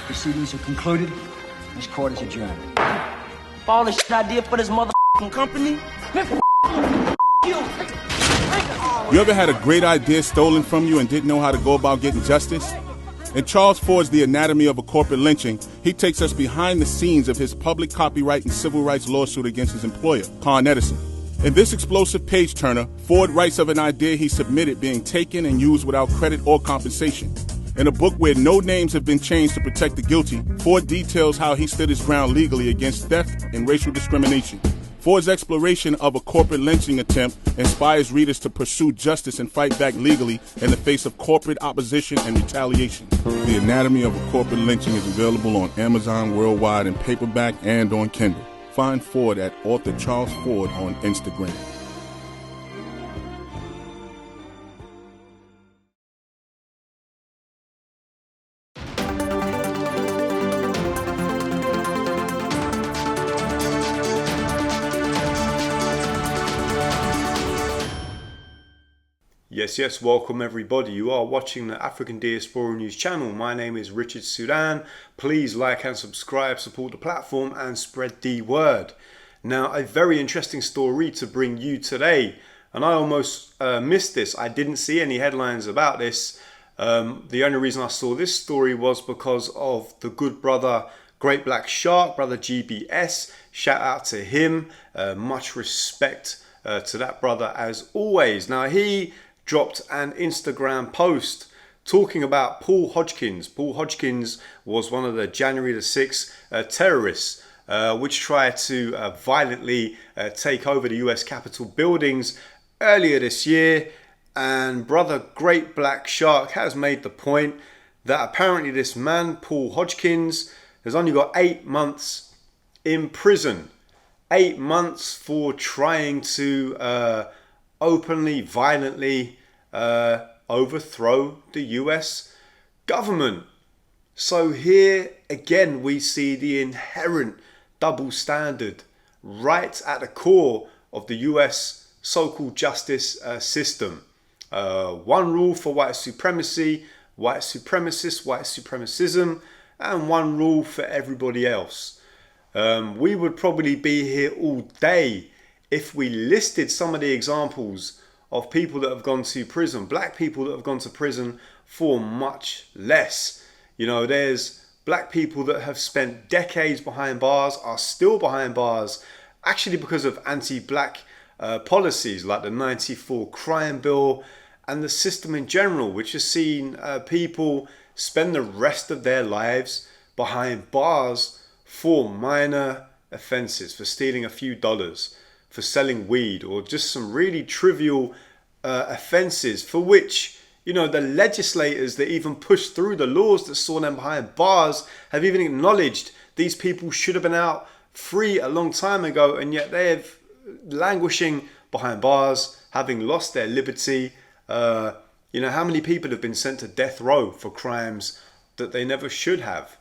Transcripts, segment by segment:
Proceedings are concluded. This court is adjourned. All this shit I did for this motherfucking company? You ever had a great idea stolen from you and didn't know how to go about getting justice? In Charles Ford's The Anatomy of a Corporate Lynching, he takes us behind the scenes of his public copyright and civil rights lawsuit against his employer, Con Edison. In this explosive page-turner, Ford writes of an idea he submitted being taken and used without credit or compensation. In a book where no names have been changed to protect the guilty, Ford details how he stood his ground legally against theft and racial discrimination. Ford's exploration of a corporate lynching attempt inspires readers to pursue justice and fight back legally in the face of corporate opposition and retaliation. The Anatomy of a Corporate Lynching is available on Amazon worldwide in paperback and on Kindle. Find Ford at author Charles Ford on Instagram. Yes, welcome everybody. You are watching the African Diaspora News channel. My name is Richard Sudan. Please like and subscribe, support the platform and spread the word. Now, a very interesting story to bring you today. And I almost missed this. I didn't see any headlines about this. The only reason I saw this story was because of the good brother, Great Black Shark, brother GBS. Shout out to him. Much respect to that brother as always. Now, he dropped an Instagram post talking about Paul Hodgkins. Paul Hodgkins was one of the January the 6th terrorists which tried to violently take over the US Capitol buildings earlier this year. And brother Great Black Shark has made the point that apparently this man, Paul Hodgkins, has only got 8 months in prison. 8 months for trying to openly, violently overthrow the US government. So here again we see the inherent double standard right at the core of the US so-called justice system. One rule for white supremacy, white supremacists, white supremacism, and one rule for everybody else. We would probably be here all day if we listed some of the examples of people that have gone to prison, black people that have gone to prison for much less. You know, there's black people that have spent decades behind bars, are still behind bars, actually because of anti-black policies like the 94 crime bill and the system in general, which has seen people spend the rest of their lives behind bars for minor offences, for stealing a few dollars, for selling weed, or just some really trivial offences for which, you know, the legislators that even pushed through the laws that saw them behind bars have even acknowledged these people should have been out free a long time ago, and yet they're languishing behind bars, having lost their liberty. You know, how many people have been sent to death row for crimes that they never should have?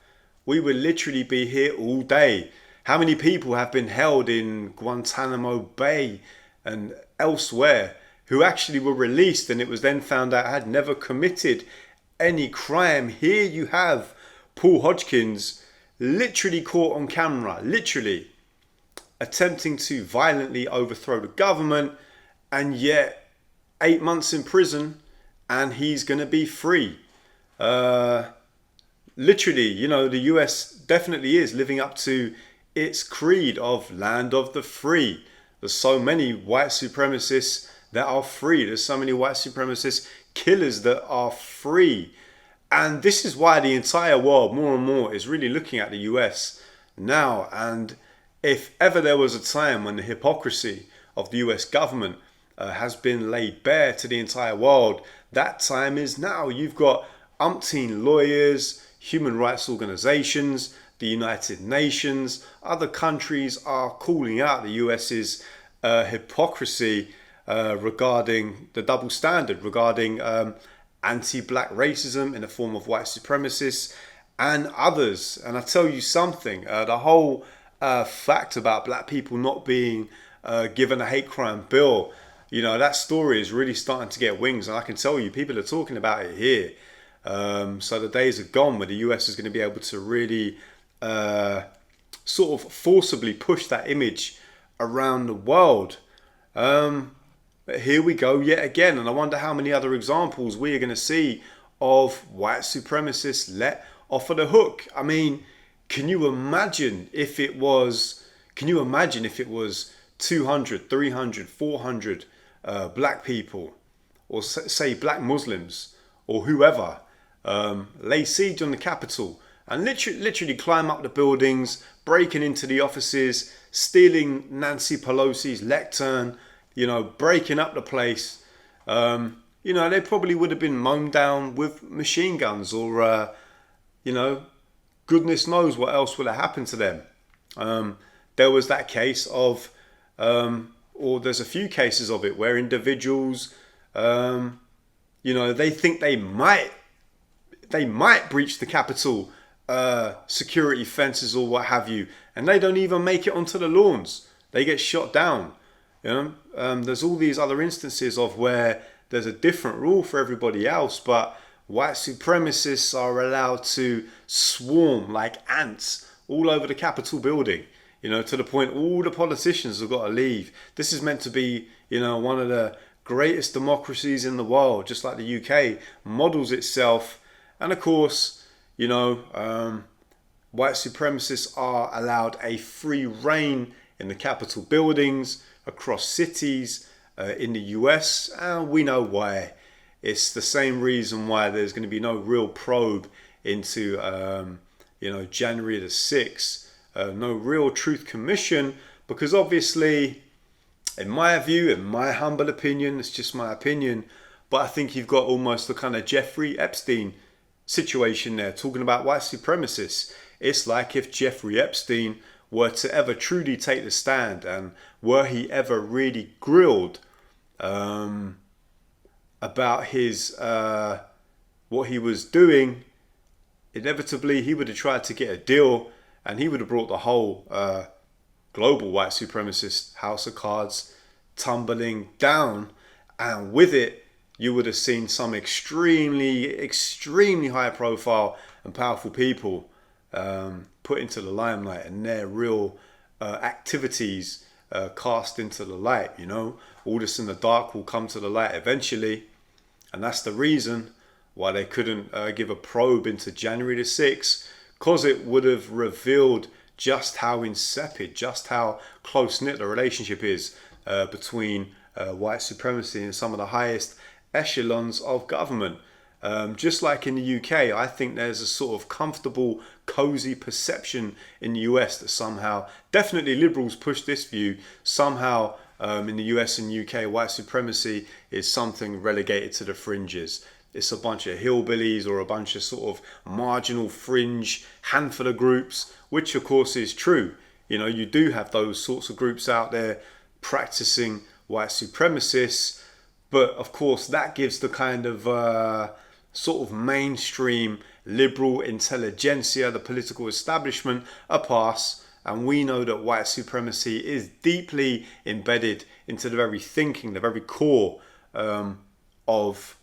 We would literally be here all day. How many people have been held in Guantanamo Bay and elsewhere who actually were released and it was then found out had never committed any crime? Here you have Paul Hodgkins literally caught on camera, literally attempting to violently overthrow the government, and yet 8 months in prison and he's going to be free. Literally, you know, the US definitely is living up to its creed of land of the free. There's so many white supremacists that are free. There's so many white supremacist killers that are free. And this is why the entire world more and more is really looking at the US now. And if ever there was a time when the hypocrisy of the US government has been laid bare to the entire world, that time is now. You've got umpteen lawyers, human rights organizations, the United Nations, other countries are calling out the US's hypocrisy regarding the double standard, regarding anti-black racism in the form of white supremacists and others. And I tell you something, the whole fact about black people not being given a hate crime bill, you know, that story is really starting to get wings. And I can tell you, people are talking about it here. So the days are gone where the US is going to be able to really sort of forcibly push that image around the world. But here we go yet again, and I wonder how many other examples we are going to see of white supremacists let off of the hook. I mean, can you imagine if it was 200, 300, 400 black people, or say black Muslims or whoever, lay siege on the Capitol and literally climb up the buildings, breaking into the offices, stealing Nancy Pelosi's lectern, breaking up the place. They probably would have been mown down with machine guns, or goodness knows what else would have happened to them. There was that case of, or there's a few cases of it where individuals, they think they might breach the Capitol security fences or what have you, and they don't even make it onto the lawns. They get shot down. There's all these other instances of where there's a different rule for everybody else, but white supremacists are allowed to swarm like ants all over the Capitol building, to the point all the politicians have got to leave. This is meant to be, one of the greatest democracies in the world, just like the UK models itself. And of course, white supremacists are allowed a free reign in the Capitol buildings, across cities, in the US, and we know why. It's the same reason why there's going to be no real probe into, January the 6th, no real truth commission, because obviously, in my view, in my humble opinion, it's just my opinion, but I think you've got almost the kind of Jeffrey Epstein situation there, talking about white supremacists. It's like if Jeffrey Epstein were to ever truly take the stand, and were he ever really grilled about his what he was doing, inevitably he would have tried to get a deal, and he would have brought the whole global white supremacist house of cards tumbling down, and with it you would have seen some extremely high profile and powerful people put into the limelight, and their real activities cast into the light. All this in the dark will come to the light eventually, and that's the reason why they couldn't give a probe into January the 6th, because it would have revealed just how insipid, just how close-knit the relationship is between white supremacy and some of the highest echelons of government. Just like in the UK, I think there's a sort of comfortable, cozy perception in the US that somehow, definitely liberals push this view, somehow in the US and UK, white supremacy is something relegated to the fringes. It's a bunch of hillbillies or a bunch of sort of marginal fringe handful of groups, which of course is true. You do have those sorts of groups out there practicing white supremacists, but of course that gives the kind of sort of mainstream liberal intelligentsia, the political establishment, a pass. And we know that white supremacy is deeply embedded into the very thinking, the very core of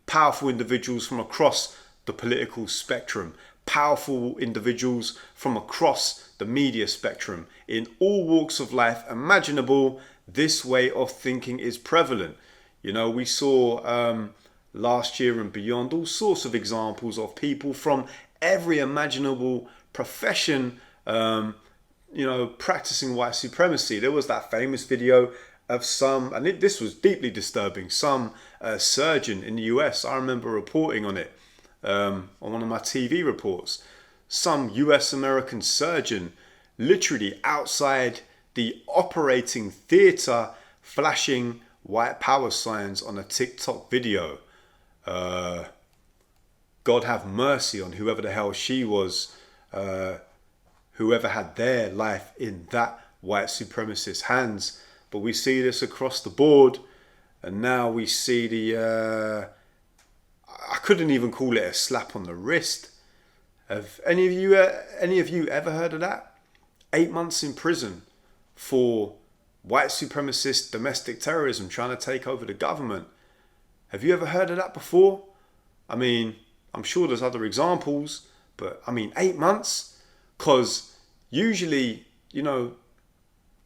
powerful individuals from across the political spectrum, powerful individuals from across the media spectrum, in all walks of life imaginable. This way of thinking is prevalent. We saw last year and beyond all sorts of examples of people from every imaginable profession practicing white supremacy. There was that famous video of some, and this was deeply disturbing, some surgeon in the US. I remember reporting on it on one of my TV reports. Some US American surgeon literally outside the operating theatre flashing white power signs on a TikTok video. God have mercy on whoever the hell she was, whoever had their life in that white supremacist hands. But we see this across the board, and now we see the I couldn't even call it a slap on the wrist. Have any of you ever heard of that? 8 months in prison for white supremacist domestic terrorism trying to take over the government. Have you ever heard of that before? I mean, I'm sure there's other examples, but I mean, 8 months? Because usually,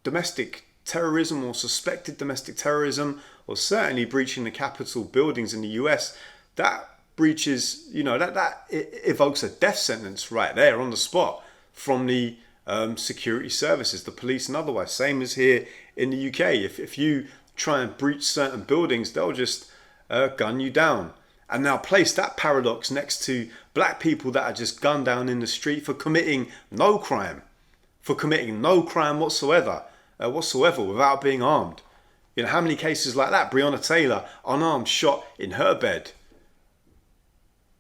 domestic terrorism or suspected domestic terrorism, or certainly breaching the Capitol buildings in the US, that breaches, that evokes a death sentence right there on the spot from the security services, the police and otherwise. Same as here in the UK. If you try and breach certain buildings, they'll just gun you down. And now place that paradox next to black people that are just gunned down in the street for committing no crime whatsoever without being armed. How many cases like that? Breonna Taylor, unarmed, shot in her bed.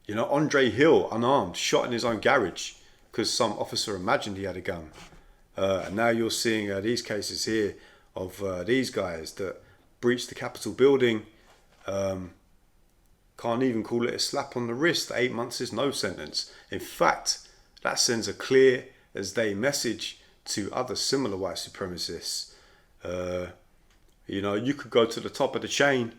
Andre Hill, unarmed, shot in his own garage because some officer imagined he had a gun. And now you're seeing these cases here of these guys that breached the Capitol building. Can't even call it a slap on the wrist. 8 months is no sentence. In fact, that sends a clear as day message to other similar white supremacists. You could go to the top of the chain,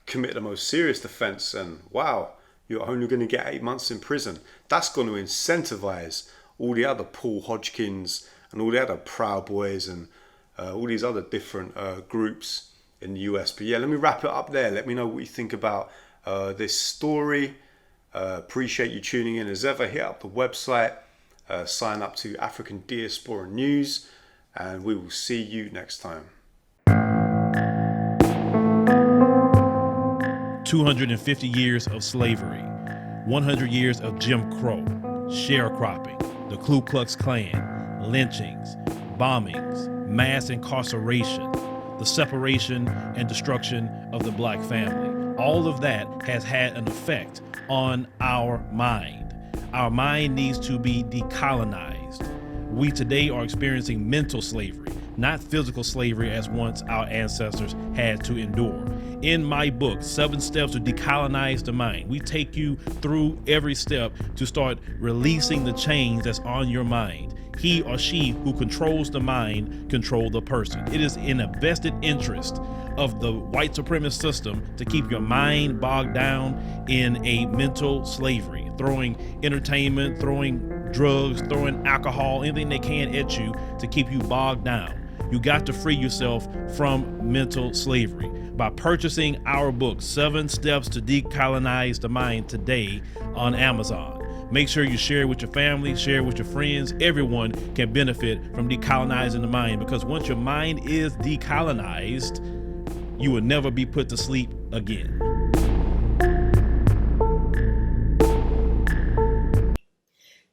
commit the most serious offense, and wow, you're only going to get 8 months in prison. That's going to incentivize all the other Paul Hodgkins and all the other Proud Boys and all these other different groups in the US. But yeah, let me wrap it up there. Let me know what you think about this story. Appreciate you tuning in as ever. Hit up the website, sign up to African Diaspora News, and we will see you next time. 250 years of slavery, 100 years of Jim Crow, sharecropping, the Ku Klux Klan, lynchings, bombings, mass incarceration, the separation and destruction of the black family. All of that has had an effect on our mind. Our mind needs to be decolonized. We today are experiencing mental slavery, not physical slavery as once our ancestors had to endure. In my book, 7 Steps to Decolonize the Mind, we take you through every step to start releasing the chains that's on your mind. He or she who controls the mind controls the person. It is in a vested interest of the white supremacist system to keep your mind bogged down in a mental slavery, throwing entertainment, throwing drugs, throwing alcohol, anything they can at you to keep you bogged down. You got to free yourself from mental slavery by purchasing our book, 7 Steps to Decolonize the Mind, today on Amazon. Make sure you share it with your family, share it with your friends. Everyone can benefit from decolonizing the mind, because once your mind is decolonized, you will never be put to sleep again.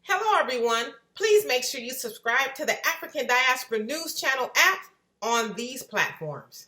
Hello, everyone. Please make sure you subscribe to the African Diaspora News Channel app on these platforms.